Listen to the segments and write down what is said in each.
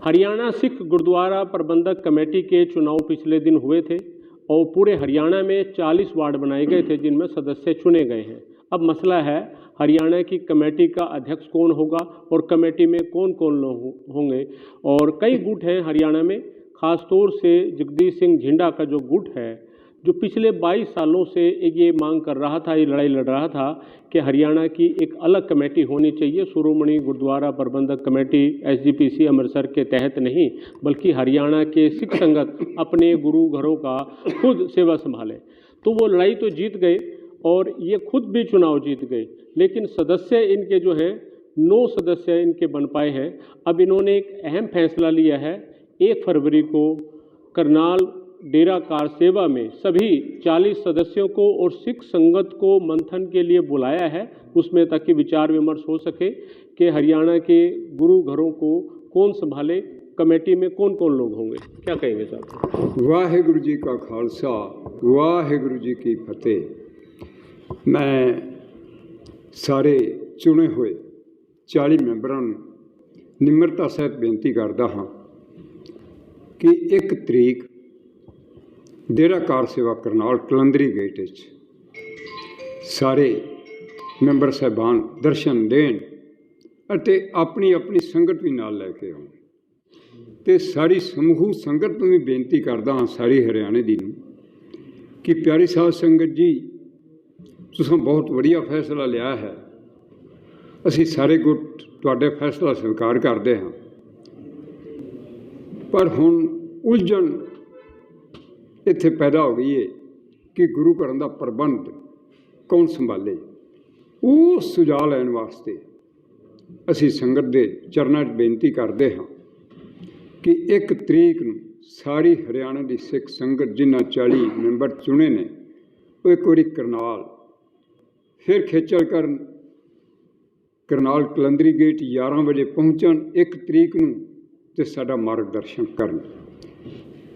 हरियाणा सिख गुरुद्वारा प्रबंधक कमेटी के चुनाव पिछले दिन हुए थे और पूरे हरियाणा में 40 वार्ड बनाए गए थे जिनमें सदस्य चुने गए हैं। अब मसला है हरियाणा की कमेटी का अध्यक्ष कौन होगा और कमेटी में कौन कौन लोग होंगे। और कई गुट हैं हरियाणा में, खासतौर से जगदीश सिंह झिंडा का जो गुट है, जो पिछले 22 सालों से ये मांग कर रहा था, ये लड़ाई लड़ रहा था कि हरियाणा की एक अलग कमेटी होनी चाहिए, शिरोमणि गुरुद्वारा प्रबंधक कमेटी SGPC अमृतसर के तहत नहीं, बल्कि हरियाणा के सिख संगत अपने गुरु घरों का खुद सेवा संभाले। तो वो लड़ाई तो जीत गए और ये खुद भी चुनाव जीत गए, लेकिन सदस्य इनके जो हैं 9 सदस्य इनके बन पाए हैं। अब इन्होंने एक अहम फैसला लिया है, 1 फरवरी को करनाल डेरा कार सेवा में सभी 40 सदस्यों को और सिख संगत को मंथन के लिए बुलाया है, उसमें ताकि विचार विमर्श हो सके कि हरियाणा के गुरु घरों को कौन संभाले, कमेटी में कौन कौन लोग होंगे। क्या कहेंगे साहब? वाहेगुरु जी का खालसा, वाहेगुरु जी की फतेह। मैं सारे चुने हुए 40 मैंबरां ਨੂੰ ਨਿਮਰਤਾ ਸਹਿਤ ਬੇਨਤੀ ਕਰਦਾ ਹਾਂ ਕਿ 1 ਤਰੀਕ डेरा कार सेवा करनाल कलंदरी गेट सारे मैंबर साहबान दर्शन देन अते अपनी अपनी संगत भी नाल लैके आउण ते सारी समूह संगत नूं भी बेनती करदा हाँ सारी हरियाणे दी कि प्यारी साध संगत जी तुसीं बहुत वधिया फैसला लिया है, असीं सारे गुट तुहाडे फैसला स्वीकार करते हाँ, पर हुण उलझन इत्थे पैदा हो गई है कि गुरु घरां दा प्रबंध कौन संभाले। वो सुझाव लैण वास्ते असीं संगत दे चरनां 'च बेनती करते हाँ कि 1 तरीक नूं सारी हरियाणा की सिख संगत जिन्हां 40 मैंबर चुने ने वो एक बारी करनाल फिर खेचल करन, करनाल कलंदरी गेट 11 बजे पहुँचन 1 तरीक नूं ते साडा मार्गदर्शन करन।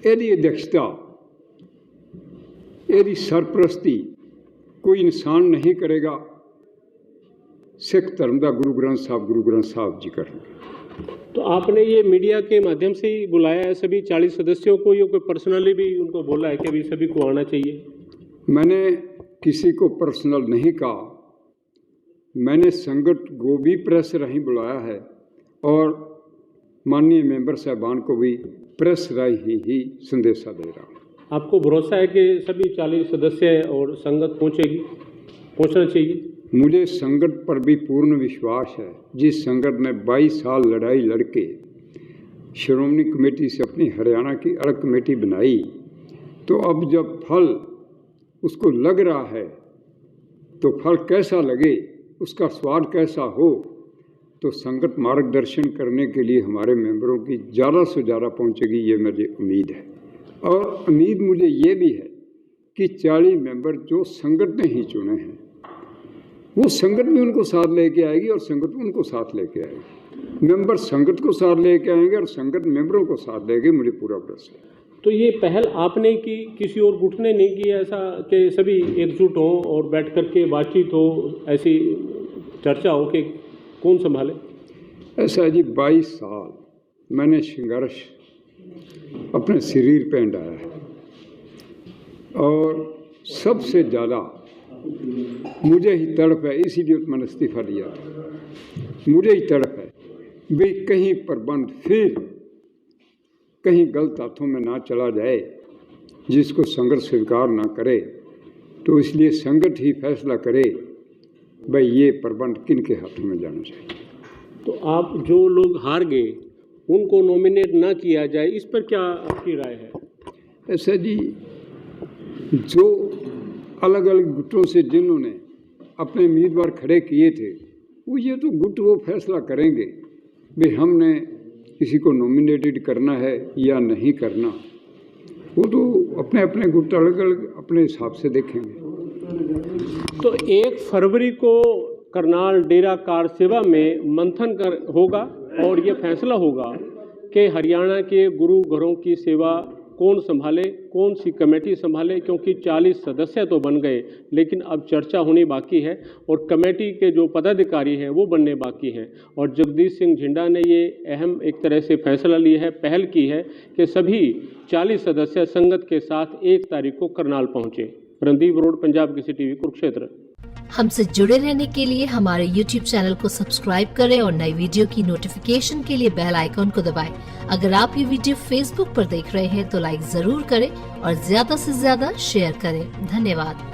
इहदी अध्यक्षता यदि सरप्रस्ती कोई इंसान नहीं करेगा, सिख धर्म का गुरु ग्रंथ साहब जी करेंगे। तो आपने ये मीडिया के माध्यम से ही बुलाया है सभी 40 सदस्यों को, या कोई पर्सनली भी उनको बोला है कि अभी सभी को आना चाहिए? मैंने किसी को पर्सनल नहीं कहा, मैंने संगत को भी प्रेस राही बुलाया है और माननीय मेंबर साहबान को भी प्रेस राही ही संदेशा दे रहा हूँ। आपको भरोसा है कि सभी 40 सदस्य और संगत पहुंचना चाहिए? मुझे संगत पर भी पूर्ण विश्वास है। जिस संगत ने 22 साल लड़ाई लड़के श्रोमणी कमेटी से अपनी हरियाणा की अलग कमेटी बनाई, तो अब जब फल उसको लग रहा है तो फल कैसा लगे, उसका स्वाद कैसा हो, तो संगत मार्गदर्शन करने के लिए हमारे मेंबरों की ज़्यादा से ज़्यादा पहुँचेगी, ये मुझे उम्मीद है। और उम्मीद मुझे ये भी है कि 40 मेंबर जो संगत ने ही चुने हैं, वो संगत भी उनको साथ लेके आएगी और संगत भी उनको साथ लेके आएगी। मेंबर संगत को साथ लेके आएंगे और संगत मेंबरों को साथ लेके, मुझे पूरा भरोसा है। तो ये पहल आपने की, किसी और गुट ने नहीं की ऐसा कि सभी एकजुट हों और बैठ कर के बातचीत हो, ऐसी चर्चा हो कि कौन संभाले? ऐसा जी 22 साल मैंने संघर्ष अपने शरीर पे हंडाया है और सबसे ज़्यादा मुझे ही तड़प है, इसीलिए मैंने इस्तीफा दिया था। मुझे ही तड़प है भी कहीं प्रबंध फिर कहीं गलत हाथों में ना चला जाए, जिसको संगत स्वीकार ना करे, तो इसलिए संगत ही फैसला करे भाई ये प्रबंध किन के हाथों में जाना चाहिए। तो आप जो लोग हार गए उनको नॉमिनेट ना किया जाए, इस पर क्या आपकी राय है? ऐसा जी, जो अलग अलग गुटों से जिन्होंने अपने उम्मीदवार खड़े किए थे, वो ये तो गुट वो फैसला करेंगे भाई हमने किसी को नॉमिनेटेड करना है या नहीं करना, वो तो अपने अपने गुट अलग अलग अपने हिसाब से देखेंगे। तो 1 फरवरी को करनाल डेरा कार सेवा में मंथन होगा और ये फैसला होगा कि हरियाणा के गुरु घरों की सेवा कौन संभाले, कौन सी कमेटी संभाले, क्योंकि 40 सदस्य तो बन गए लेकिन अब चर्चा होनी बाकी है और कमेटी के जो पदाधिकारी हैं वो बनने बाकी हैं। और जगदीश सिंह झिंडा ने ये अहम एक तरह से फैसला लिया है, पहल की है कि सभी 40 सदस्य संगत के साथ 1 तारीख को करनाल पहुंचे। Randeep road, Punjab Kesari TV, Kurukshetra. हमसे जुड़े रहने के लिए हमारे YouTube चैनल को सब्सक्राइब करें और नई वीडियो की नोटिफिकेशन के लिए बेल आइकॉन को दबाएं। अगर आप ये वीडियो Facebook पर देख रहे हैं तो लाइक जरूर करें और ज्यादा से ज्यादा शेयर करें। धन्यवाद।